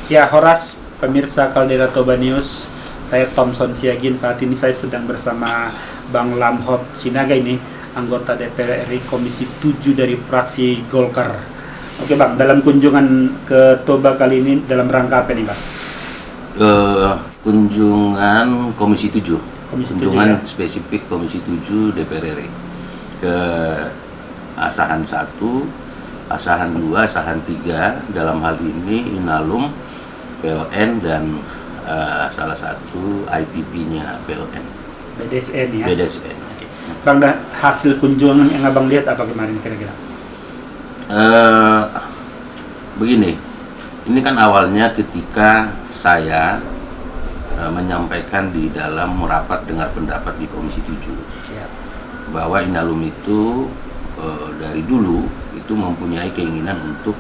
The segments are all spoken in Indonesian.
Ya, Horas, pemirsa Caldera Toba News, saya Thomson Siagin. Saat ini saya sedang bersama Bang Lamhot Sinaga ini, anggota DPR RI Komisi 7 dari fraksi Golkar. Oke Bang, dalam kunjungan ke Toba kali ini dalam rangka apa nih Bang? Kunjungan Komisi 7, kunjungan 7, ya? spesifik Komisi 7 DPR RI ke Asahan 1, Asahan 2, Asahan 3, dalam hal ini Inalum, PLN, dan salah satu IPP-nya PLN. BDSN ya? BDSN. Oke. Bang, hasil kunjungan yang Abang lihat apa kemarin kira-kira? Begini, ini kan awalnya ketika saya menyampaikan di dalam rapat dengar pendapat di Komisi 7 Ya. bahwa Inalum itu dari dulu itu mempunyai keinginan untuk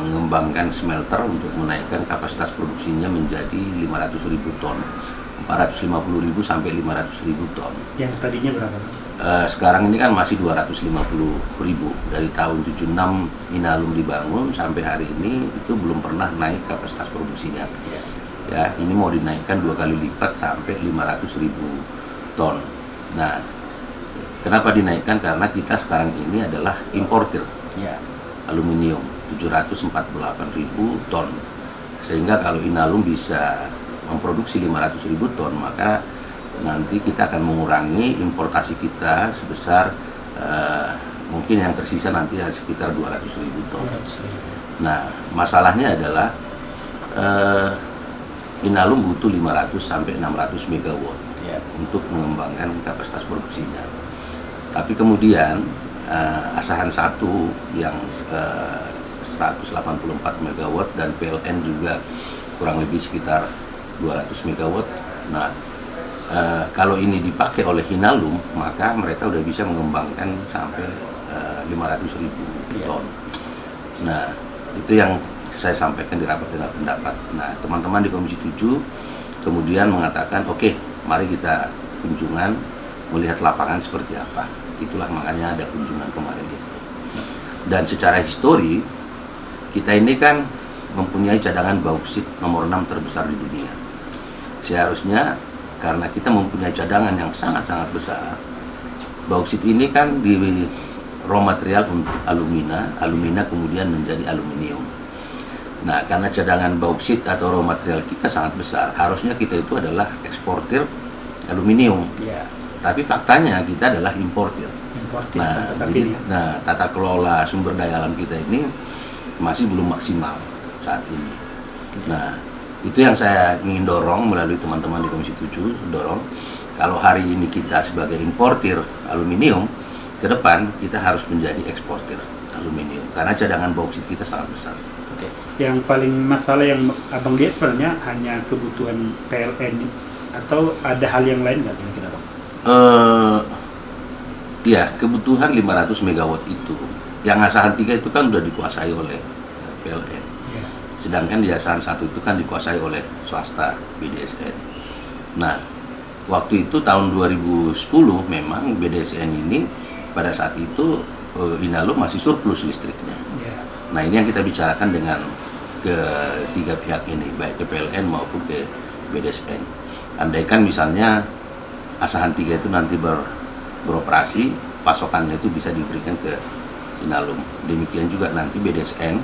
mengembangkan smelter untuk menaikkan kapasitas produksinya menjadi 500.000 ton, 450.000 sampai 500.000 ton. Yang tadinya berapa Bang? Sekarang ini kan masih 250.000. Dari tahun 76 Inalum dibangun sampai hari ini itu belum pernah naik kapasitas produksinya. Ya, ini mau dinaikkan 2 kali lipat sampai 500.000 ton. Nah, kenapa dinaikkan? Karena kita sekarang ini adalah importir aluminium 748.000 ton. Sehingga kalau Inalum bisa memproduksi 500.000 ton, maka nanti kita akan mengurangi importasi kita sebesar mungkin yang tersisa nanti sekitar 200.000 ton. Nah, masalahnya adalah Inalum butuh 500 sampai 600 megawatt untuk mengembangkan kapasitas produksinya. Tapi kemudian Asahan 1 yang 184 megawatt dan PLN juga kurang lebih sekitar 200 megawatt. Nah, kalau ini dipakai oleh Inalum, maka mereka udah bisa mengembangkan sampai 500.000 ton. Nah, itu yang saya sampaikan di rapat dengar pendapat. Nah, teman-teman di Komisi 7 kemudian mengatakan, oke, mari kita kunjungan melihat lapangan seperti apa. Itulah makanya ada kunjungan kemarin itu. Dan secara histori, kita ini kan mempunyai cadangan bauksit nomor 6 terbesar di dunia. Seharusnya karena kita mempunyai cadangan yang sangat-sangat besar, bauksit ini kan di raw material untuk alumina kemudian menjadi aluminium. Nah, karena cadangan bauksit atau raw material kita sangat besar, harusnya kita itu adalah eksportir aluminium. Tapi faktanya kita adalah importir. Nah, tata kelola sumber daya alam kita ini masih belum maksimal saat ini. Nah, itu yang saya ingin dorong melalui teman-teman di Komisi 7, dorong kalau hari ini kita sebagai importir aluminium, ke depan kita harus menjadi eksportir aluminium karena cadangan bauksit kita sangat besar. Yang paling masalah yang Abang lihat sebenarnya hanya kebutuhan PLN atau ada hal yang lain nggak kira-kira Bang? Ya, kebutuhan 500 megawatt itu, yang Asahan 3 itu kan udah dikuasai oleh PLN. Sedangkan di Asahan 1 itu kan dikuasai oleh swasta, BDSN. Nah, waktu itu tahun 2010 memang BDSN ini pada saat itu Inalum masih surplus listriknya. Nah, ini yang kita bicarakan dengan ketiga pihak ini, baik ke PLN maupun ke BDSN. Andaikan misalnya Asahan 3 itu nanti beroperasi, pasokannya itu bisa diberikan ke Inalum. Demikian juga nanti BDSN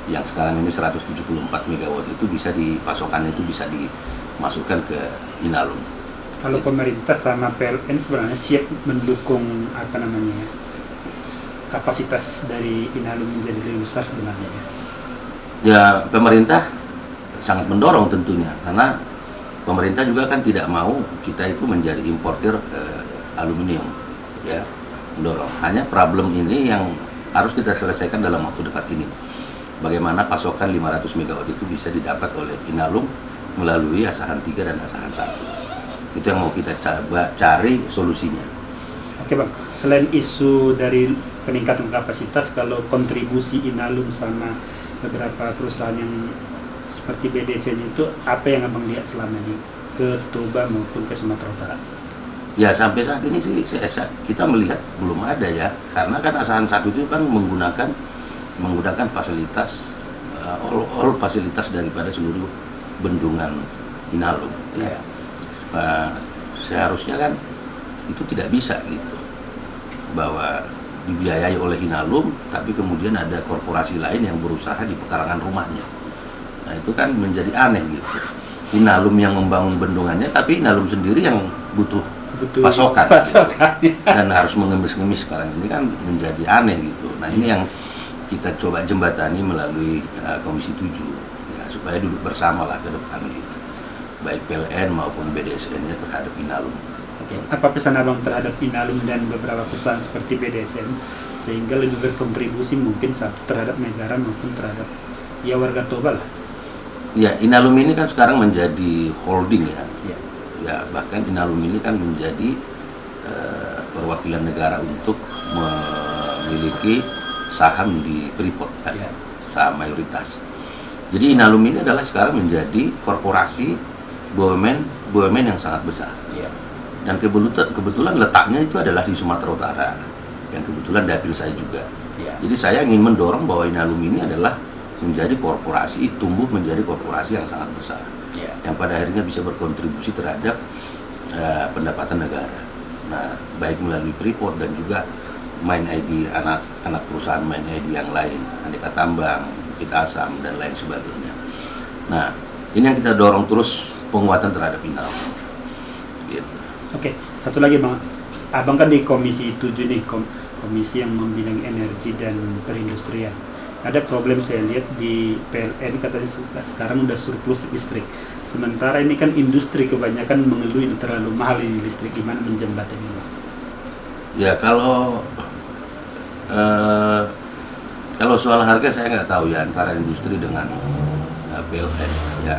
yang sekarang ini 174 megawatt itu bisa pasokannya itu bisa dimasukkan ke Inalum. Kalau pemerintah sama PLN sebenarnya siap mendukung kapasitas dari Inalum menjadi lebih besar sebenarnya. Ya, pemerintah sangat mendorong tentunya, karena pemerintah juga kan tidak mau kita itu menjadi importir aluminium, ya, mendorong. Hanya problem ini yang harus kita selesaikan dalam waktu dekat ini. Bagaimana pasokan 500 megawatt itu bisa didapat oleh Inalum melalui Asahan 3 dan Asahan 1. Itu yang mau kita coba cari solusinya. Oke Bang, selain isu dari peningkatan kapasitas, kalau kontribusi Inalum sama beberapa perusahaan yang seperti BDSN itu, apa yang Abang lihat selama ini ke Toba maupun ke Sumatera Utara? Ya, sampai saat ini sih kita melihat belum ada ya, karena kan Asahan 1 itu kan menggunakan fasilitas all fasilitas daripada seluruh bendungan Inalum. Ya. Seharusnya kan itu tidak bisa gitu, bahwa dibiayai oleh Inalum, tapi kemudian ada korporasi lain yang berusaha di pekarangan rumahnya. Nah itu kan menjadi aneh gitu. Inalum yang membangun bendungannya, tapi Inalum sendiri yang butuh pasokan. Dan harus mengemis-ngemis sekarang ini kan menjadi aneh gitu. Nah ini yang kita coba jembatani melalui Komisi 7 ya, supaya duduk bersama lah ke depan gitu, baik PLN maupun BDSN-nya terhadap Inalum. Oke. Apa pesan Abang terhadap Inalum dan beberapa perusahaan seperti BDSN sehingga lebih berkontribusi mungkin terhadap negara maupun terhadap ya warga Toba lah? Ya, Inalum ini kan sekarang menjadi holding ya. Ya, bahkan Inalum ini kan menjadi perwakilan negara untuk memiliki saham di Freeport kan, saham mayoritas. Jadi Inalum ini adalah sekarang menjadi korporasi BUMN yang sangat besar. Dan kebetulan letaknya itu adalah di Sumatera Utara, yang kebetulan dapil saya juga. Jadi saya ingin mendorong bahwa Inalum ini adalah menjadi korporasi, tumbuh menjadi korporasi yang sangat besar, yang pada akhirnya bisa berkontribusi terhadap pendapatan negara. Nah, baik melalui Freeport dan juga Main ID, anak perusahaan Main ID yang lain, Aneka Tambang, Kita Asam, dan lain sebagainya. Nah, ini yang kita dorong terus, penguatan terhadap Inalum. Gitu. Oke, satu lagi Bang. Abang kan di Komisi 7 nih, komisi yang membidang energi dan perindustrian. Ada problem saya lihat di PLN, katanya sekarang udah surplus listrik. Sementara ini kan industri kebanyakan mengeluh ini terlalu mahal ini listrik, gimana menjembatani ini? Ya kalau soal harga saya nggak tahu ya antara industri dengan PLN ya,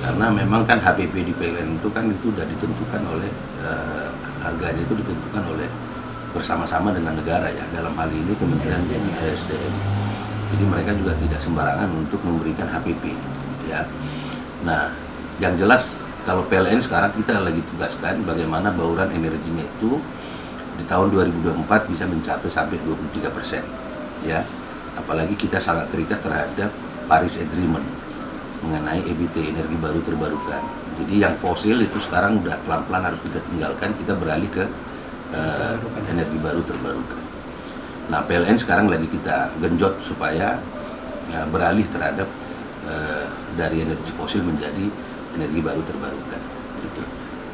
karena memang kan HPP di PLN itu kan itu sudah ditentukan oleh harganya itu ditentukan oleh bersama-sama dengan negara ya, dalam hal ini Kementerian ESDM. Jadi mereka juga tidak sembarangan untuk memberikan HPP ya. Nah, yang jelas kalau PLN sekarang kita lagi tugaskan bagaimana bauran energinya itu di tahun 2024 bisa mencapai sampai 23% ya. Apalagi kita sangat terikat terhadap Paris Agreement mengenai EBT, energi baru terbarukan. Jadi yang fosil itu sekarang udah pelan-pelan harus kita tinggalkan, kita beralih ke energi baru terbarukan. Nah, PLN sekarang lagi kita genjot supaya beralih terhadap dari energi fosil menjadi energi baru terbarukan. Gitu.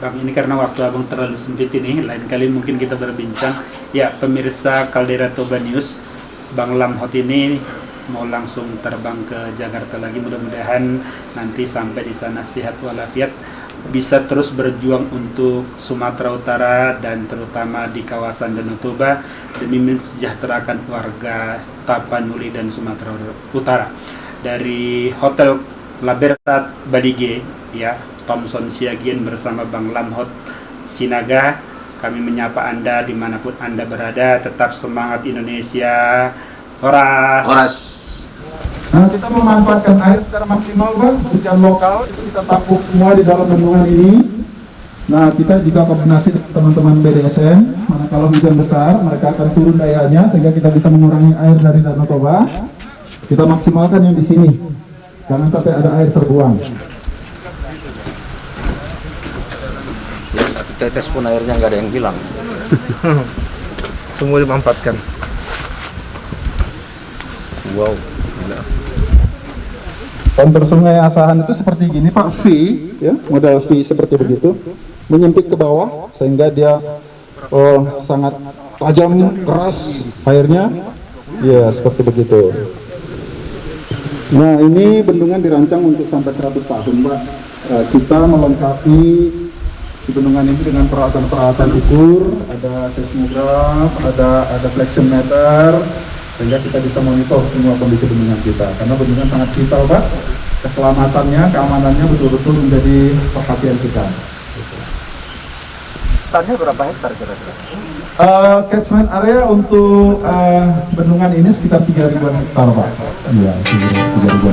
Bang, ini karena waktu Abang terlalu sempit ini, lain kali mungkin kita berbincang. Ya, pemirsa Caldera Toba News, Bang Lamhot ini mau langsung terbang ke Jakarta lagi. Mudah-mudahan nanti sampai di sana sehat walafiat, bisa terus berjuang untuk Sumatera Utara dan terutama di kawasan Danau Toba demi mensejahterakan warga Tapanuli dan Sumatera Utara. Dari Hotel Labertat Balige ya, Thomson Siagien bersama Bang Lamhot Sinaga, kami menyapa Anda dimanapun Anda berada. Tetap semangat Indonesia. Horas. Horas. Nah, kita memanfaatkan air secara maksimal, Bang. Hujan lokal itu kita tampung semua di dalam bendungan ini. Nah, kita juga koordinasi dengan teman-teman BDSN. Manakala hujan besar, mereka akan turun dayanya sehingga kita bisa mengurangi air dari Danau Toba. Kita maksimalkan yang di sini. Jangan sampai ada air terbuang. Tetes pun airnya nggak ada yang hilang. Semua dimanfaatkan. Wow, gila. Kontur sungai Asahan itu seperti gini, Pak, V, ya, model V seperti begitu, menyempit ke bawah sehingga dia sangat tajam, keras airnya, ya seperti begitu. Nah, ini bendungan dirancang untuk sampai 100 tahun, Pak. Kita melengkapi di bendungan ini dengan peralatan-peralatan ukur, ada seismograf, ada flexion meter, sehingga kita bisa monitor semua kondisi bendungan kita. Karena bendungan sangat vital, Pak. Keselamatannya, keamanannya betul-betul menjadi perhatian kita. Tanahnya berapa hektar kira-kira? Catchment area untuk bendungan ini sekitar 3.000 hektar, Pak. Iya, 3.000